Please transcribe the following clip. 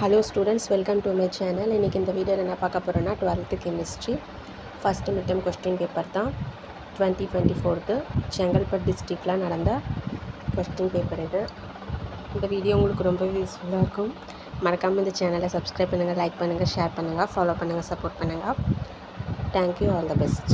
Hello students, welcome to my channel. இன்னைக்கு இந்த வீடியோல என்ன பார்க்க போறோம்னா 12th chemistry first midterm question paper தான் 2024 செங்கல்பட்டு டிஸ்ட்ரிக்ட்ல நடந்த question paper இது. இந்த வீடியோ உங்களுக்கு ரொம்ப யூஸ்ஃபுல்லா இருக்கும். மறக்காம இந்த சேனலை subscribe பண்ணுங்க, லைக் பண்ணுங்க, ஷேர் பண்ணுங்க, ஃபாலோ பண்ணுங்க, சப்போர்ட் பண்ணுங்க. Thank you, all the best.